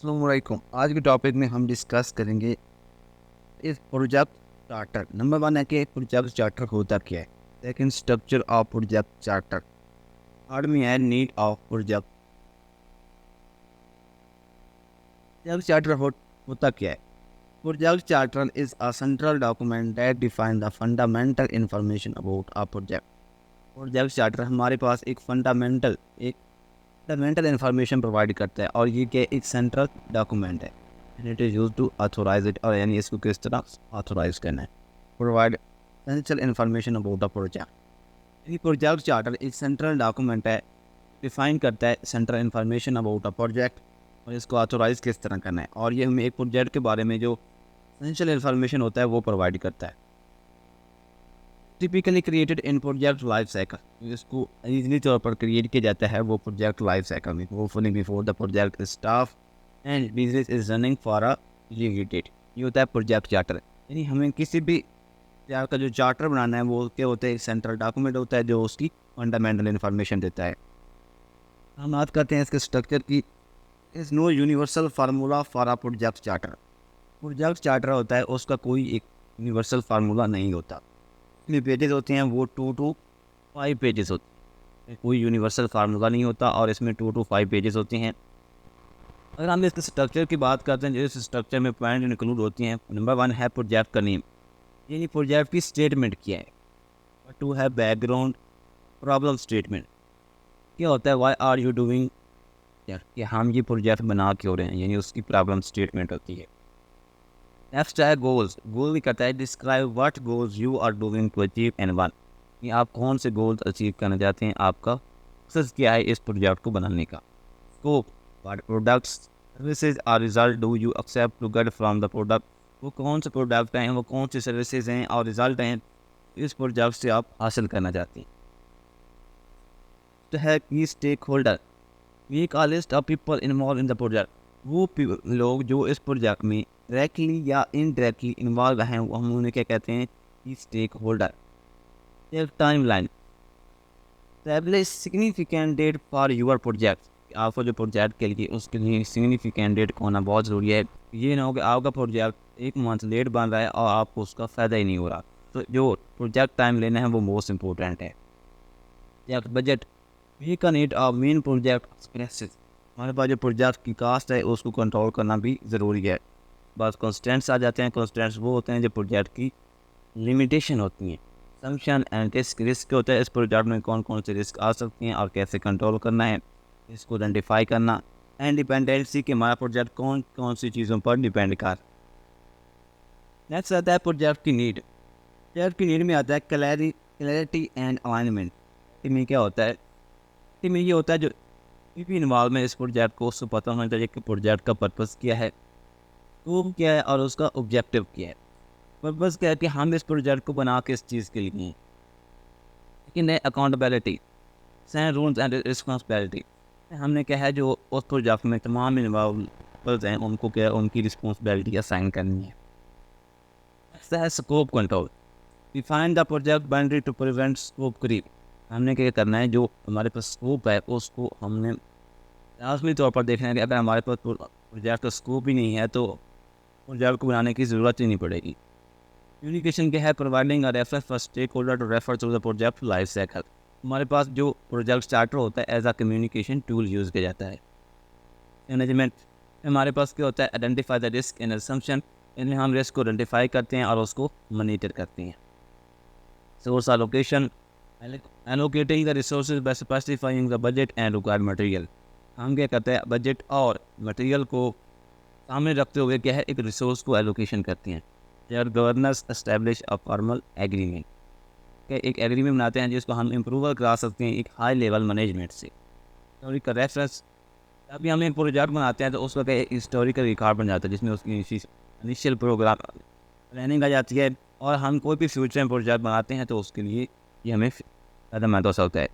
अस्सलाम वालेकुम। आज के टॉपिक में हम डिस्कस करेंगे इस प्रोजेक्ट चार्टर। नंबर वन है कि प्रोजेक्ट चार्टर होता क्या है। Second, structure of project charter. Third में है नीड ऑफ प्रोजेक्ट चार्टर होता क्या है। Project charter is a central document that define the fundamental information about a project. Project charter हमारे पास एक फंडामेंटल इंफॉर्मेशन प्रोवाइड करता है और ये क्या एक सेंट्रल डॉक्यूमेंट है। It is use to authorise it, और यानी इसको किस तरह ऑथोराइज करना है। Provide essential information about the project. ये प्रोजेक्ट चार्टर एक सेंट्रल डॉक्यूमेंट है, डिफाइन करता है central information about a project और इसको ऑथोराइज किस तरह करना है, और ये हमें एक प्रोजेक्ट के बारे में जो एसेंशियल इंफॉर्मेशन होता है वो प्रोवाइड करता है। Typically created in project life cycle. इसको ईजिली तौर पर क्रिएट किया जाता है वो प्रोजेक्ट लाइफ साइकिल में, hopefully before the project staff and business is running for a date. ये होता है प्रोजेक्ट चार्टर। यानी हमें किसी भी प्रोजेक्ट का जो चार्टर बनाना है वो क्या होता है, सेंट्रल डॉक्यूमेंट होता है जो उसकी फंडामेंटल इन्फॉर्मेशन देता है। हम बात करते हैं इसके स्ट्रक्चर की। Is no universal formula for a project charter. Project charter होता है उसका कोई एक यूनिवर्सल फार्मूला नहीं होता। इसमें पेजेस होते हैं वो 2 to 5 पेजेस होते हैं। कोई यूनिवर्सल फार्मूला नहीं होता और इसमें 2 to 5 पेजेस होते हैं। अगर हम इसके स्ट्रक्चर की बात करते हैं, जिस स्ट्रक्चर में पॉइंट इंक्लूड होती हैं, नंबर वन है प्रोजेक्ट का नेम, यानी प्रोजेक्ट की स्टेटमेंट क्या है। नंबर टू है बैकग्राउंड प्रॉब्लम स्टेटमेंट, क्या होता है वाई आर यू डूइंग, कि हम ये प्रोजेक्ट बना क्यों रहे हैं, यानी उसकी प्रॉब्लम स्टेटमेंट होती है। नेक्स्ट है गोल्स। गोल भी कहता है describe what goals you are doing to achieve and one, कि आप कौन से गोल्स अचीव करना चाहते हैं, आपका मकसद क्या है इस प्रोजेक्ट को बनाने का। Scope, what products services or result do you expect to get from the product, वो कौन से प्रोडक्ट हैं, वो कौन सी सर्विसेज हैं और रिजल्ट हैं इस प्रोजेक्ट से आप हासिल करना चाहते हैं। तो है की stakeholder, make a list of people involve in the project. वो लोग जो इस प्रोजेक्ट में डायरेक्टली या इनडायरेक्टली इन्वॉल्व हैं वो हम उन्हें क्या कहते हैं, की स्टेक होल्डर। एक timeline, establish significant date for your project. आपको जो प्रोजेक्ट के लिए उसके लिए सिग्निफिकेंट डेट होना बहुत ज़रूरी है। ये ना हो कि आपका प्रोजेक्ट 1 मंथ लेट बन रहा है और आपको उसका फ़ायदा ही नहीं हो रहा। तो जो प्रोजेक्ट टाइम लेना है वो मोस्ट इंपॉर्टेंट है। Project budget, we can need a main project expenses. हमारे पास जो प्रोजेक्ट की कास्ट है उसको कंट्रोल करना भी ज़रूरी है। बस कॉन्स्टेंट्स आ जाते हैं। कॉन्स्टेंट्स वो होते हैं जो प्रोजेक्ट की लिमिटेशन होती हैं। असम्पशन एंड रिस्क होता है इस प्रोजेक्ट में कौन कौन से रिस्क आ सकती हैं और कैसे कंट्रोल करना है, इसको आइडेंटिफाई करना। एंड डिपेंडेंसी कि हमारा प्रोजेक्ट कौन कौन सी चीज़ों पर डिपेंड कर। नेक्स्ट आता है प्रोजेक्ट की नीड। प्रोजेक्ट की नीड में आता है क्लैरिटी एंड अलाइनमेंट। इसमें क्या होता है, इसमें ये होता है जो भी इन्वॉल्व में इस प्रोजेक्ट को उसको पता होना चाहिए कि प्रोजेक्ट का पर्पस क्या है, स्कोप क्या है और उसका ऑब्जेक्टिव क्या है। पर्पस क्या है कि हम इस प्रोजेक्ट को बना के इस चीज़ के लिए हैं। लेकिन है accountability, set rules and responsibility. हमने क्या है जो उस प्रोजेक्ट में तमाम इन्वॉल्व हैं उनको क्या है उनकी रिस्पॉन्सिबिलिटी असाइन करनी है। नेक्स्ट है scope control, define the project boundary to prevent scope creep. हमने क्या करना है, जो हमारे पास स्कोप है उसको हमने लाजमी तौर पर देखना है कि अगर हमारे पास प्रोजेक्ट का स्कोप ही नहीं है तो प्रोजेक्ट को बनाने की ज़रूरत ही नहीं पड़ेगी। कम्युनिकेशन क्या है, providing a reference for stakeholder to refer to the project life cycle. हमारे पास जो प्रोजेक्ट स्टार्टर होता है as a communication tool use किया जाता है। मैनेजमेंट, हमारे पास क्या होता है, identify the risk and assumption, इनमें हम रिस्क को आइडेंटिफाई करते हैं और उसको मॉनिटर करते हैं। Source allocation, allocating the resources by specifying the budget and required material. हम क्या करते हैं, बजट और मटेरियल को सामने रखते हुए क्या है एक रिसोर्स को एलोकेशन करते हैं। There governance establish a formal agreement, एक एग्रीमेंट बनाते हैं जिसको हम इम्प्रूवल करा सकते हैं एक हाई लेवल मैनेजमेंट से। हिस्टोरिकल रेफरेंस, अभी हम एक प्रोजेक्ट बनाते हैं तो उसका क्या हिस्टोरिकल रिकॉर्ड बन जाता है जिसमें उसकी इनिशियल प्रोग्राम प्लानिंग आ जाती है, और हम कोई भी फ्यूचर में प्रोजेक्ट बनाते हैं तो उसके लिए ये हमें ज़्यादा महत्व होता है।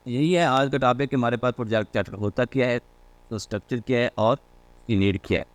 यही है आज का टॉपिक कि हमारे पास प्रोजेक्ट चार्टर होता क्या है, तो स्ट्रक्चर क्या है और उसकी नीड क्या है।